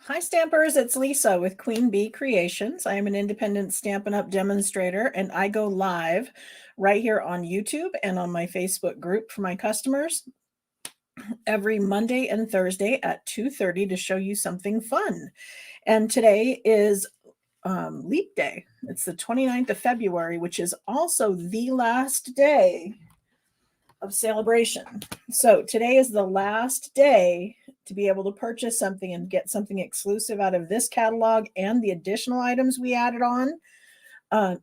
Hi Stampers, it's Lisa with Queen Bee Creations. I am an independent Stampin' Up! Demonstrator and I go live right here on YouTube and on my Facebook group for my customers every Monday and Thursday at 2:30 to show you something fun. And today is Leap Day. It's the 29th of February, which is also the last day of celebration. So today is the last day to be able to purchase something and get something exclusive out of this catalog and the additional items we added on,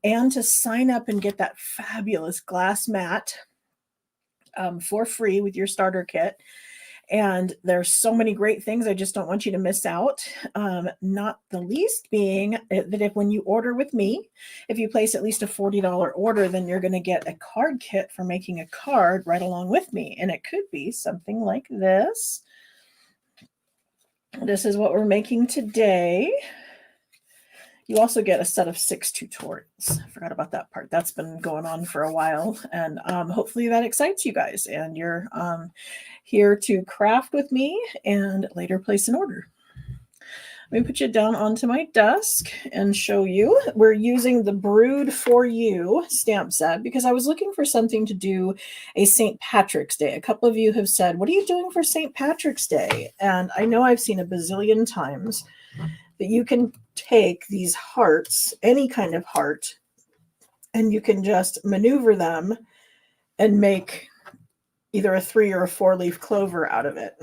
and to sign up and get that fabulous glass mat for free with your starter kit. And there's so many great things. I just don't want you to miss out. Not the least being that if when you order with me, if you place at least a $40 order, then you're going to get a card kit for making a card right along with me. And it could be something like this. This is what we're making today. You also get a set of 6 tutorials. I forgot about that part. That's been going on for a while, and hopefully that excites you guys, and you're here to craft with me and later place an order. Let me put you down onto my desk and show you. We're using the Brewed for You stamp set because I was looking for something to do a St. Patrick's Day. A couple of you have said, what are you doing for St. Patrick's Day? And I know I've seen a bazillion times that you can take these hearts, any kind of heart, and you can just maneuver them and make either a 3 or a 4-leaf clover out of it.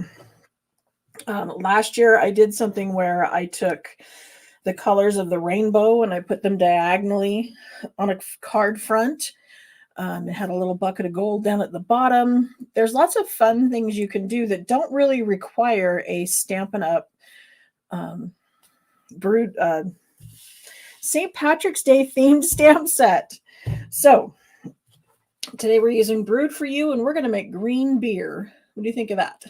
Last year I did something where I took the colors of the rainbow and I put them diagonally on a card front. It had a little bucket of gold down at the bottom. There's lots of fun things you can do that don't really require a Stampin' Up! Brewed St. Patrick's Day themed stamp set. So today we're using Brewed for You and we're going to make green beer. What do you think of that?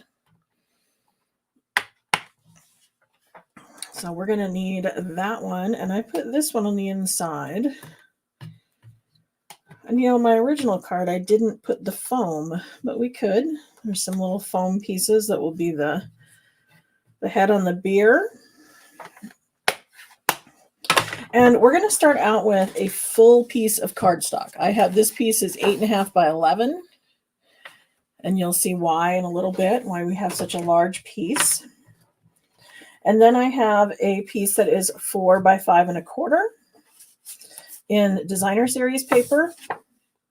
So we're going to need that one, and I put this one on the inside. And you know, my original card, I didn't put the foam, but we could. There's some little foam pieces that will be the head on the beer. And we're going to start out with a full piece of cardstock. I have this piece is 8.5 by 11, and you'll see why in a little bit, why we have such a large piece. And then I have a piece that is 4 by 5.25 in designer series paper.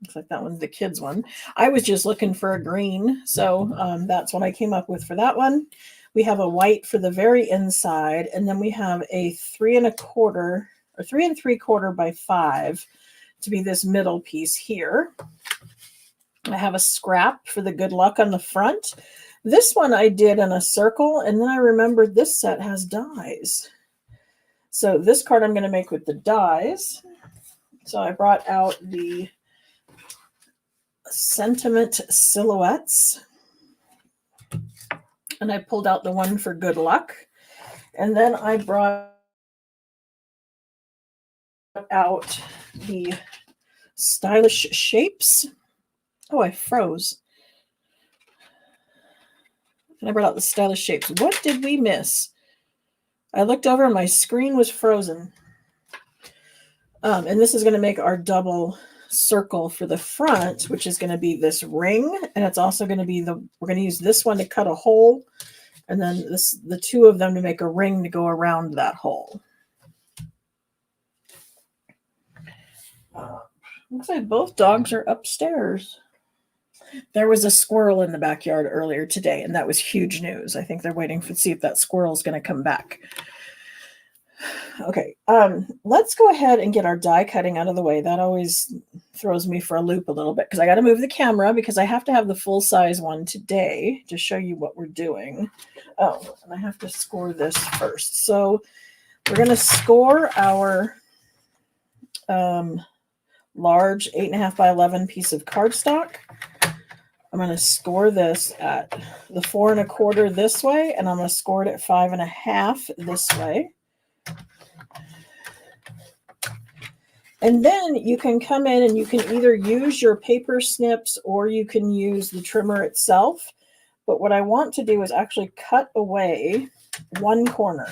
Looks like that one's the kids one. I was just looking for a green, so that's what I came up with for that one. We have a white for the very inside, and then we have a 3.25 or 3 3/4 by 5 to be this middle piece here. I have a scrap for the good luck on the front. This one I did in a circle, and then I remembered this set has dies. So this card I'm going to make with the dies. So I brought out the Sentiment Silhouettes, and I pulled out the one for good luck. And then I brought out the Stylish Shapes. Oh, I froze. And I brought out the Stylish Shapes. What did we miss? I looked over and my screen was frozen. And this is going to make our double circle for the front, which is going to be this ring. And it's also going to be we're going to use this one to cut a hole. And then the two of them to make a ring to go around that hole. Looks like both dogs are upstairs. There was a squirrel in the backyard earlier today, and that was huge news. I think they're waiting to see if that squirrel is going to come back. Okay, let's go ahead and get our die cutting out of the way. That always throws me for a loop a little bit because I got to move the camera because I have to have the full size one today to show you what we're doing. Oh, and I have to score this first. So we're going to score our large 8.5 by 11 piece of cardstock. I'm going to score this at the 4.25 this way, and I'm going to score it at 5.5 this way. And then you can come in and you can either use your paper snips or you can use the trimmer itself. But what I want to do is actually cut away one corner.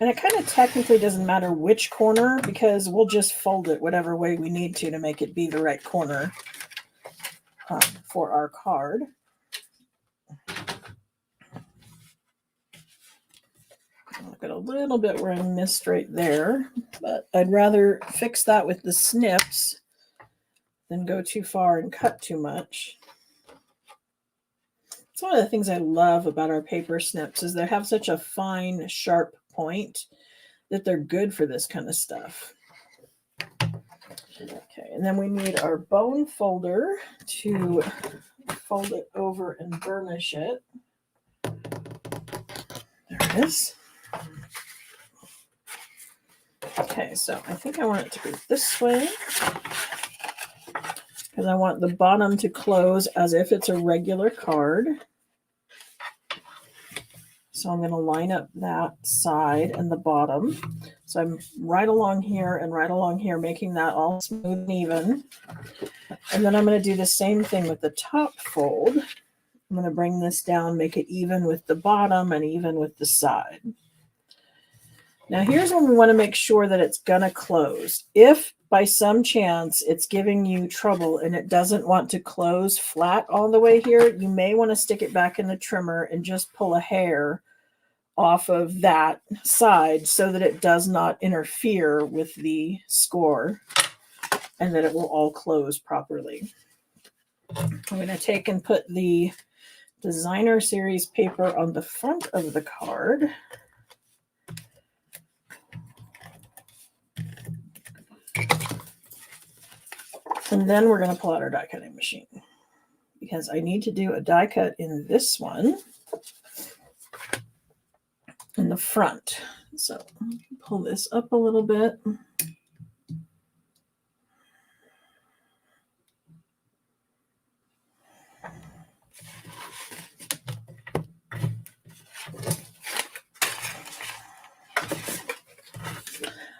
And it kind of technically doesn't matter which corner because we'll just fold it whatever way we need to make it be the right corner for our card. I've got a little bit where I missed right there, but I'd rather fix that with the snips than go too far and cut too much. It's one of the things I love about our paper snips is they have such a fine, sharp point that they're good for this kind of stuff. Okay, and then we need our bone folder to fold it over and burnish it. There it is. Okay, so I think I want it to go this way because I want the bottom to close as if it's a regular card. So I'm going to line up that side and the bottom. So I'm right along here and right along here, making that all smooth and even. And then I'm going to do the same thing with the top fold. I'm going to bring this down, make it even with the bottom and even with the side. Now here's when we want to make sure that it's going to close. If by some chance it's giving you trouble and it doesn't want to close flat all the way here, you may want to stick it back in the trimmer and just pull a hair off of that side so that it does not interfere with the score and that it will all close properly. I'm going to take and put the designer series paper on the front of the card. And then we're going to pull out our die cutting machine because I need to do a die cut in this one in the front. So pull this up a little bit.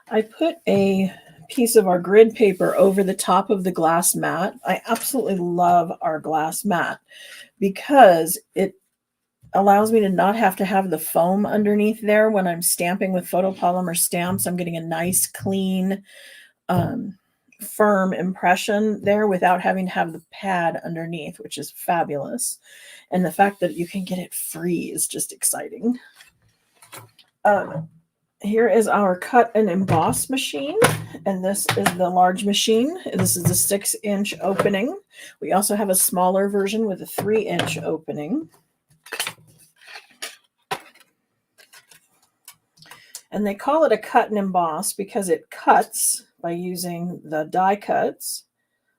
I put a piece of our grid paper over the top of the glass mat. I absolutely love our glass mat because it allows me to not have to have the foam underneath there when I'm stamping with photopolymer stamps. I'm getting a nice, clean, firm impression there without having to have the pad underneath, which is fabulous. And the fact that you can get it free is just exciting. Here is our cut and emboss machine, and this is the large machine. This is a 6-inch opening. We also have a smaller version with a 3-inch opening. And they call it a cut and emboss because it cuts by using the die cuts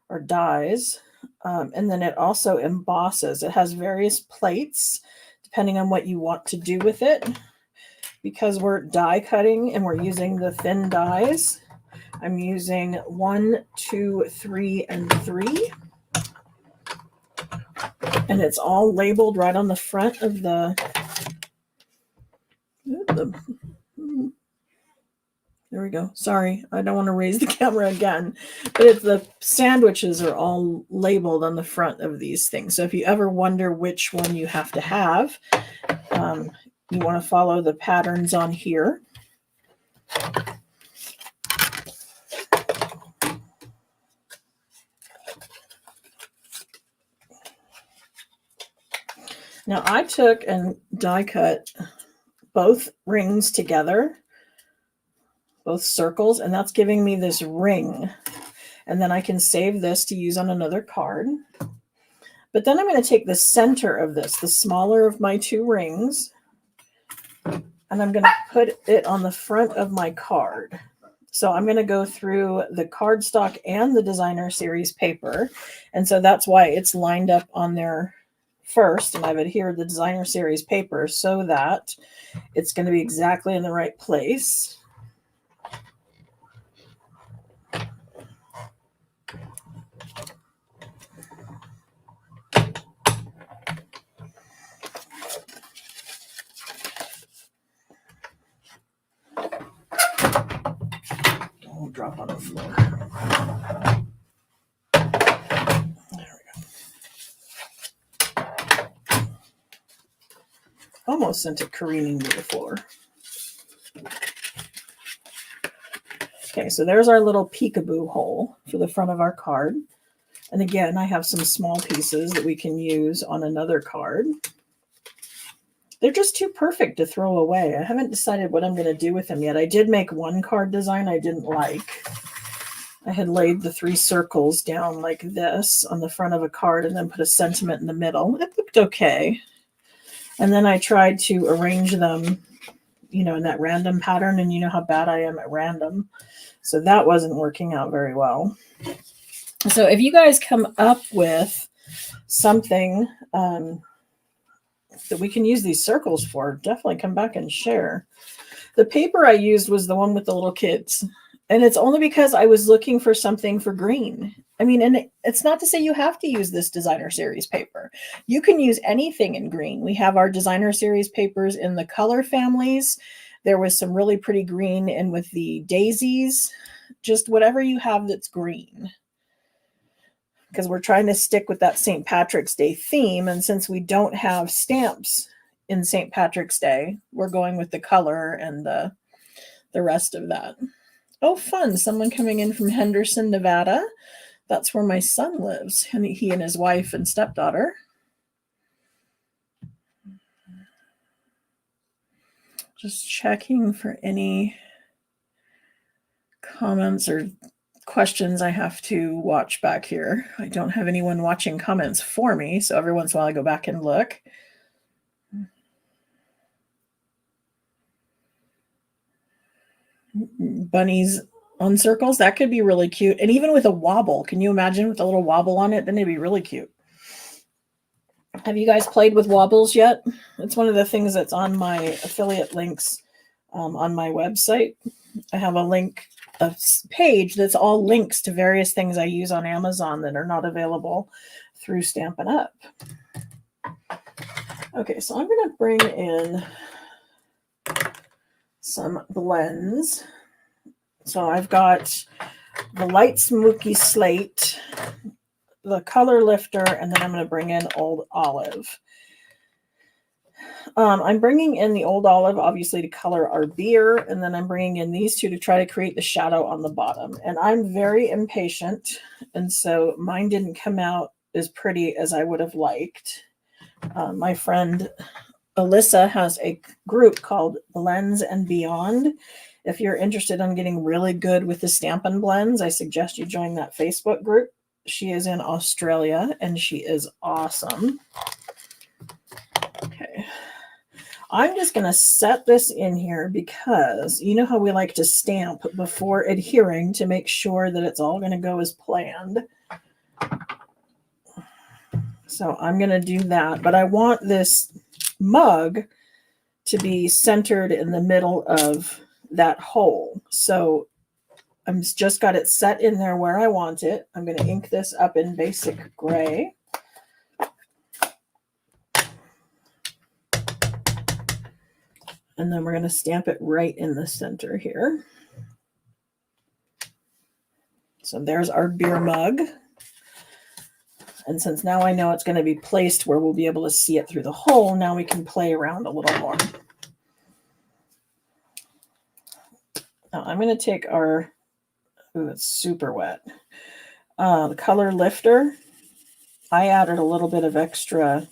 or dies, and then it also embosses. It has various plates depending on what you want to do with it. Because we're die cutting and we're using the thin dies, I'm using 1, 2, 3, and 3. And it's all labeled right on the front of the there we go. Sorry, I don't want to raise the camera again. But the sandwiches are all labeled on the front of these things. So if you ever wonder which one you have to have, you want to follow the patterns on here. Now I took and die cut both rings together, both circles, and that's giving me this ring. And then I can save this to use on another card. But then I'm going to take the center of this, the smaller of my 2 rings, and I'm going to put it on the front of my card. So I'm going to go through the cardstock and the designer series paper. And so that's why it's lined up on there first. And I've adhered the designer series paper so that it's going to be exactly in the right place. Don't drop on the floor. There we go. Almost sent it careening to the floor. Okay, so there's our little peekaboo hole for the front of our card. And again, I have some small pieces that we can use on another card. They're just too perfect to throw away. I haven't decided what I'm going to do with them yet. I did make one card design I didn't like. I had laid the 3 circles down like this on the front of a card and then put a sentiment in the middle. It looked okay. And then I tried to arrange them, you know, in that random pattern, and you know how bad I am at random. So that wasn't working out very well. So if you guys come up with something that we can use these circles for, definitely come back and share. The paper I used was the one with the little kids. And it's only because I was looking for something for green. I mean, and it's not to say you have to use this designer series paper. You can use anything in green. We have our designer series papers in the color families. There was some really pretty green in with the daisies. Just whatever you have that's green. Because we're trying to stick with that St. Patrick's Day theme. And since we don't have stamps in St. Patrick's Day, we're going with the color and the rest of that. Oh, fun. Someone coming in from Henderson, Nevada. That's where my son lives. And he and his wife and stepdaughter. Just checking for any comments or questions I have to watch back here. I don't have anyone watching comments for me, so every once in a while I go back and look. Bunnies on circles, that could be really cute. And even with a wobble, can you imagine with a little wobble on it? Then it'd be really cute. Have you guys played with wobbles yet? It's one of the things that's on my affiliate links on my website. I have a page that's all links to various things I use on Amazon that are not available through Stampin' Up. Okay, so I'm going to bring in some blends. So I've got the light smoky slate, the color lifter, and then I'm going to bring in Old Olive. I'm bringing in the Old Olive, obviously, to color our beer, and then I'm bringing in these two to try to create the shadow on the bottom. And I'm very impatient, and so mine didn't come out as pretty as I would have liked. My friend Alyssa has a group called Blends and Beyond. If you're interested in getting really good with the Stampin' blends, I suggest you join that Facebook group. She is in Australia, and she is awesome. Okay. I'm just going to set this in here because you know how we like to stamp before adhering to make sure that it's all going to go as planned. So I'm going to do that, but I want this mug to be centered in the middle of that hole. So I'm just got it set in there where I want it. I'm going to ink this up in basic gray. And then we're going to stamp it right in the center here. So there's our beer mug. And since now I know it's going to be placed where we'll be able to see it through the hole, now we can play around a little more. Now I'm going to take our, ooh, it's super wet, the color lifter. I added a little bit of extra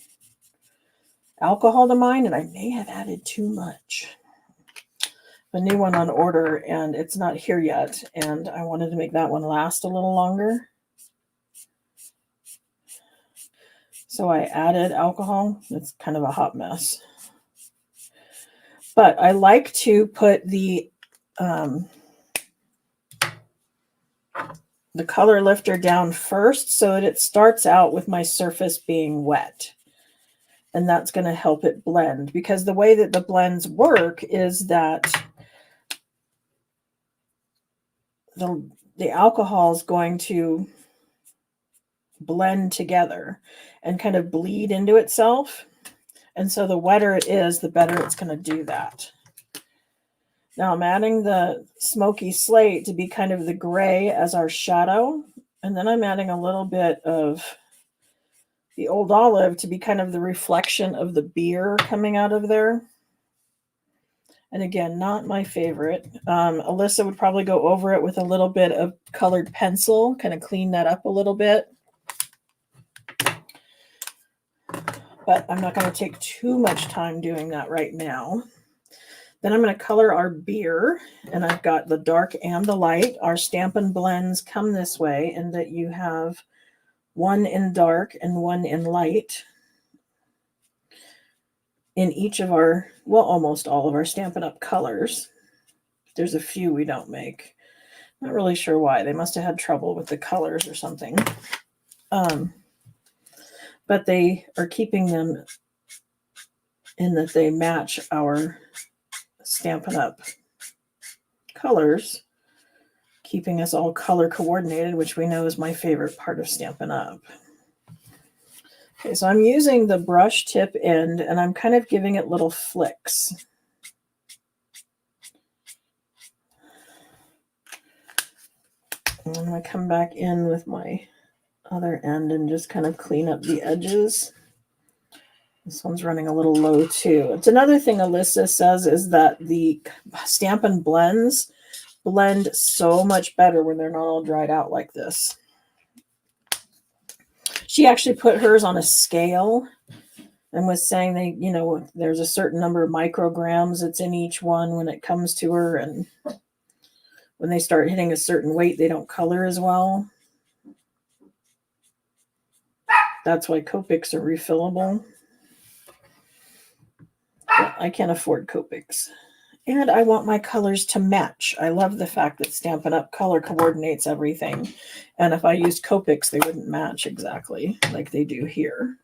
alcohol to mine, and I may have added too much. A new one on order, and it's not here yet, and I wanted to make that one last a little longer. So I added alcohol. It's kind of a hot mess. But I like to put the color lifter down first so that it starts out with my surface being wet. And that's going to help it blend, because the way that the blends work is that the alcohol is going to blend together and kind of bleed into itself. And so the wetter it is, the better it's going to do that. Now I'm adding the smoky slate to be kind of the gray as our shadow. And then I'm adding a little bit of the Old Olive to be kind of the reflection of the beer coming out of there. And again, not my favorite. Alyssa would probably go over it with a little bit of colored pencil, kind of clean that up a little bit. But I'm not going to take too much time doing that right now. Then I'm going to color our beer, and I've got the dark and the light. Our Stampin' blends come this way in that you have one in dark and one in light in each of our, well, almost all of our Stampin' Up! Colors. There's a few we don't make. Not really sure why. They must have had trouble with the colors or something. But they are keeping them in that they match our Stampin' Up! Colors, keeping us all color coordinated, which we know is my favorite part of Stampin' Up! Okay, so I'm using the brush tip end, and I'm kind of giving it little flicks. And I'm going to come back in with my other end and just kind of clean up the edges. This one's running a little low too. It's another thing Alyssa says is that the Stampin' blends blend so much better when they're not all dried out like this. She actually put hers on a scale and was saying they, you know, there's a certain number of micrograms that's in each one when it comes to her, and when they start hitting a certain weight, they don't color as well. That's why Copics are refillable. But I can't afford Copics. And I want my colors to match. I love the fact that Stampin' Up! Color coordinates everything. And if I used Copics, they wouldn't match exactly like they do here.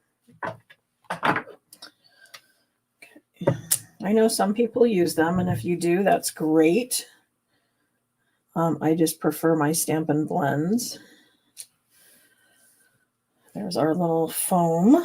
Okay. I know some people use them, and if you do, that's great. I just prefer my Stampin' blends. There's our little foam.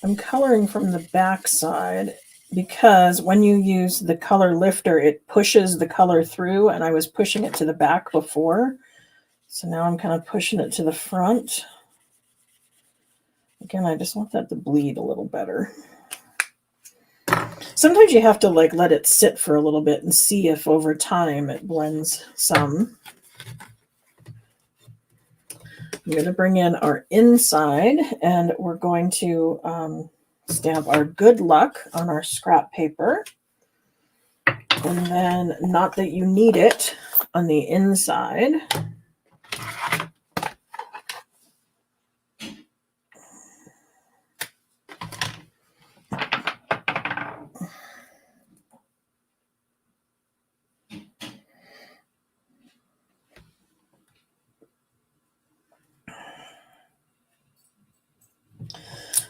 I'm coloring from the back side because when you use the color lifter, it pushes the color through, and I was pushing it to the back before. So now I'm kind of pushing it to the front. Again, I just want that to bleed a little better. Sometimes you have to like let it sit for a little bit and see if over time it blends some. I'm going to bring in our inside, and we're going to stamp our good luck on our scrap paper. And then, not that you need it, on the inside.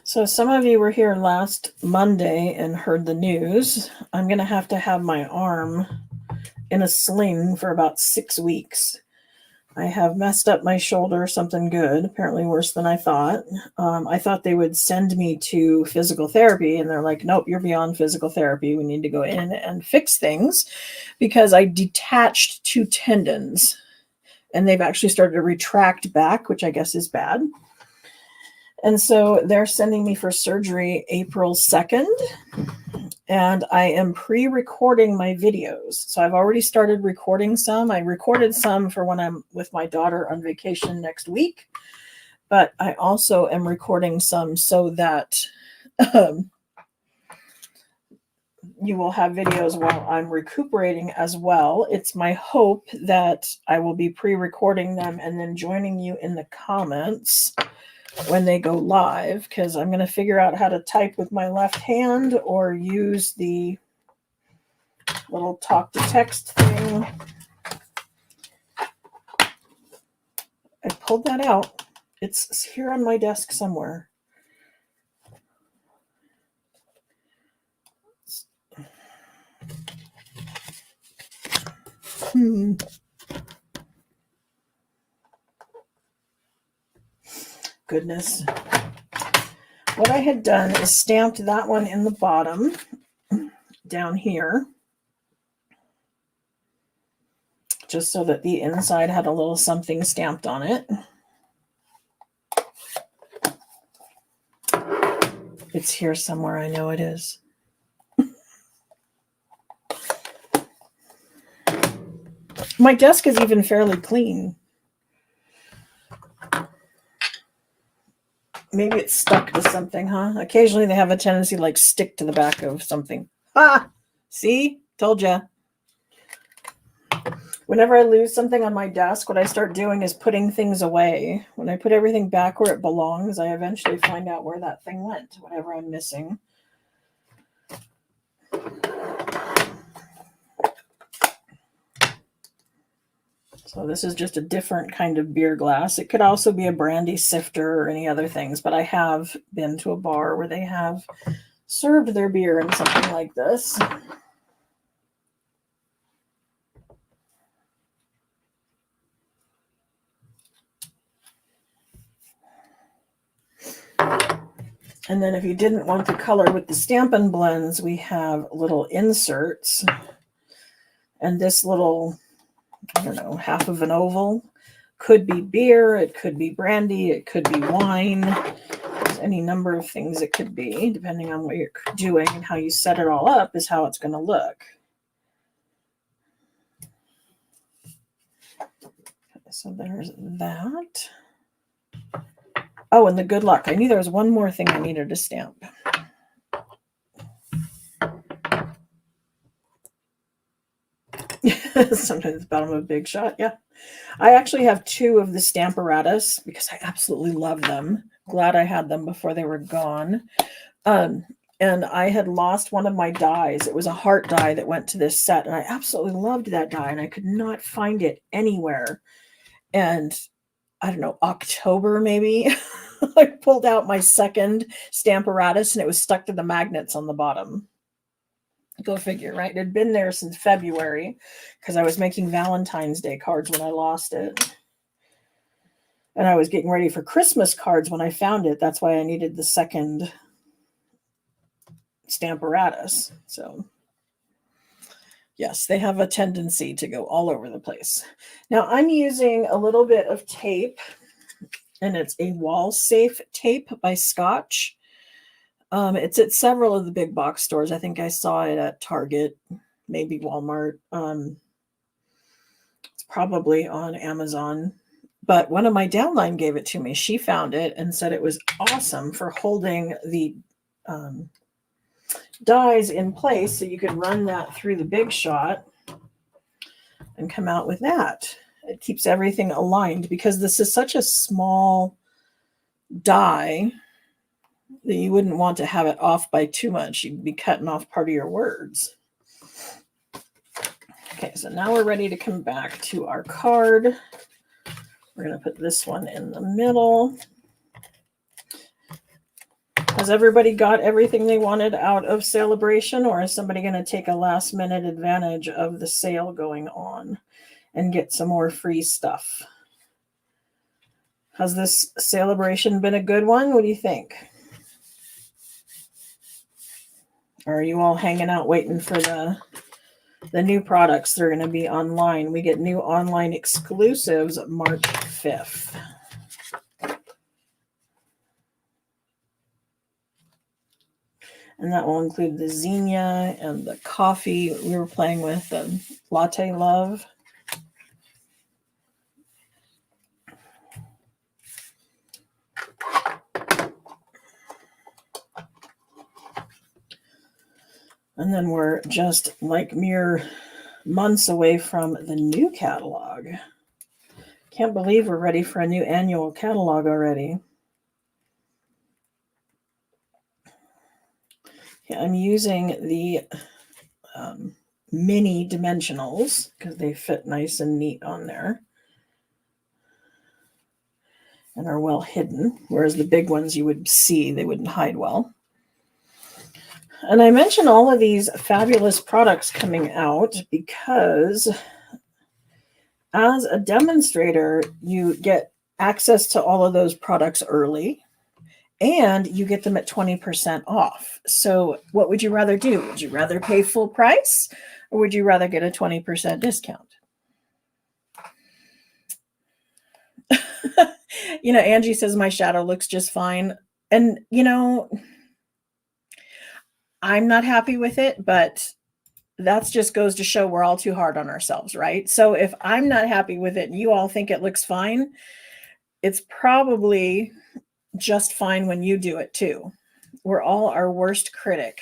So some of you were here last Monday and heard the news. I'm going to have my arm in a sling for about 6 weeks. I have messed up my shoulder, something good, apparently worse than I thought. I thought they would send me to physical therapy, and they're like, nope, you're beyond physical therapy. We need to go in and fix things because I detached 2 tendons, and they've actually started to retract back, which I guess is bad. And so they're sending me for surgery April 2nd, and I am pre-recording my videos. So I've already started recording some. I recorded some for when I'm with my daughter on vacation next week, but I also am recording some so that you will have videos while I'm recuperating as well. It's my hope that I will be pre-recording them and then joining you in the comments when they go live, because I'm going to figure out how to type with my left hand or use the little talk to text thing. I pulled that out. It's here on my desk somewhere. Goodness. What I had done is stamped that one in the bottom down here. just so that the inside had a little something stamped on it. It's here somewhere. I know it is. My desk is even fairly clean. Maybe it's stuck to something, huh? Occasionally they have a tendency to like stick to the back of something. Ah, see? Told ya. Whenever I lose something on my desk, what I start doing is putting things away. When I put everything back where it belongs, I eventually find out where that thing went, whatever I'm missing. So this is just a different kind of beer glass. It could also be a brandy sifter or any other things, but I have been to a bar where they have served their beer in something like this. And then if you didn't want the color with the Stampin' blends, we have little inserts. And this little, I don't know, half of an oval could be beer, it could be brandy, it could be wine. There's any number of things it could be, depending on what you're doing and how you set it all up is how it's going to look. So there's that. Oh, and the good luck. I knew there was one more thing I needed to stamp. Sometimes it's the bottom of a big shot. Yeah. I actually have 2 of the Stamparatus because I absolutely love them. Glad I had them before they were gone. And I had lost one of my dies. It was a heart die that went to this set, and I absolutely loved that die, and I could not find it anywhere. And I don't know, October maybe, I pulled out my second Stamparatus, and it was stuck to the magnets on the bottom. Go figure, right? It had been there since February because I was making Valentine's Day cards when I lost it. And I was getting ready for Christmas cards when I found it. That's why I needed the second Stamparatus. So, yes, they have a tendency to go all over the place. Now, I'm using a little bit of tape, and it's a wall safe tape by Scotch. It's at several of the big box stores. I think I saw it at Target, maybe Walmart. It's probably on Amazon. But one of my downline gave it to me. She found it and said it was awesome for holding the dies in place so you could run that through the Big Shot and come out with that. It keeps everything aligned because this is such a small die that you wouldn't want to have it off by too much. You'd be cutting off part of your words. Okay, so now we're ready to come back to our card. We're going to put this one in the middle. Has everybody got everything they wanted out of Celebration, or is somebody going to take a last minute advantage of the sale going on and get some more free stuff? Has this Celebration been a good one? What do you think? Or are you all hanging out waiting for the new products that are going to be online? We get new online exclusives March 5th. And that will include the zinnia and the coffee we were playing with, the Latte Love. And then we're just like mere months away from the new catalog. Can't believe we're ready for a new annual catalog already. Yeah, I'm using the mini dimensionals because they fit nice and neat on there and are well hidden, whereas the big ones you would see, they wouldn't hide well. And I mention all of these fabulous products coming out because as a demonstrator, you get access to all of those products early and you get them at 20% off. So what would you rather do? Would you rather pay full price or would you rather get a 20% discount? Angie says my shadow looks just fine. And, I'm not happy with it, but that's just goes to show we're all too hard on ourselves, right? So if I'm not happy with it and you all think it looks fine, it's probably just fine when you do it too. We're all our worst critic.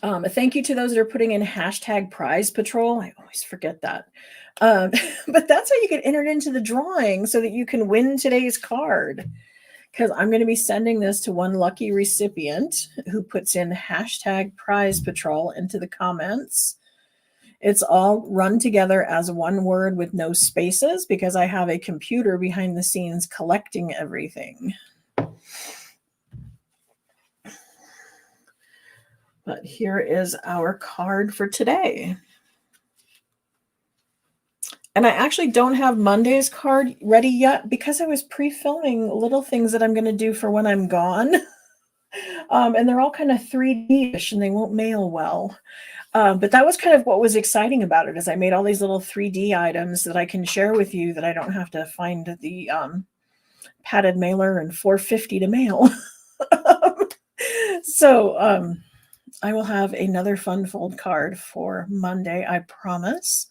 Thank you to those that are putting in hashtag prize patrol. I always forget that. But that's how you get entered into the drawing so that you can win today's card. Because I'm going to be sending this to one lucky recipient who puts in hashtag prize patrol into the comments. It's all run together as one word with no spaces because I have a computer behind the scenes collecting everything. But here is our card for today. And I actually don't have Monday's card ready yet because I was pre-filming little things that I'm going to do for when I'm gone. And they're all kind of 3D-ish and they won't mail well. But that was kind of what was exciting about it, is I made all these little 3D items that I can share with you that I don't have to find the padded mailer and $4.50 to mail. So I will have another fun fold card for Monday, I promise.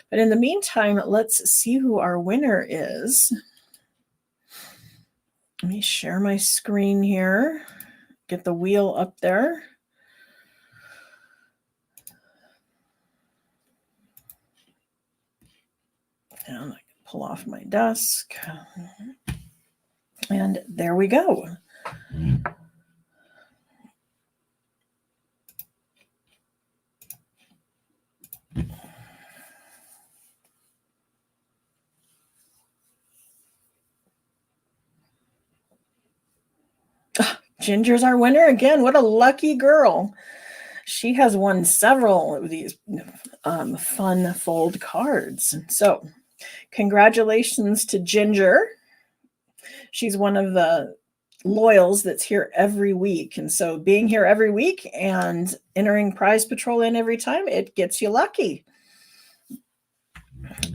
But in the meantime, let's see who our winner is. Let me share my screen here. Get the wheel up there. And I can pull off my desk. And there we go. Ginger's our winner again. What a lucky girl. She has won several of these fun fold cards. So congratulations to Ginger. She's one of the loyals that's here every week. And so being here every week and entering prize patrol in every time, it gets you lucky.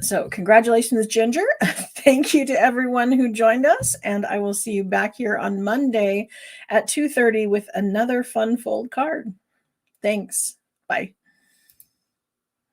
So congratulations, Ginger. Thank you to everyone who joined us. And I will see you back here on Monday at 2:30 with another fun fold card. Thanks. Bye.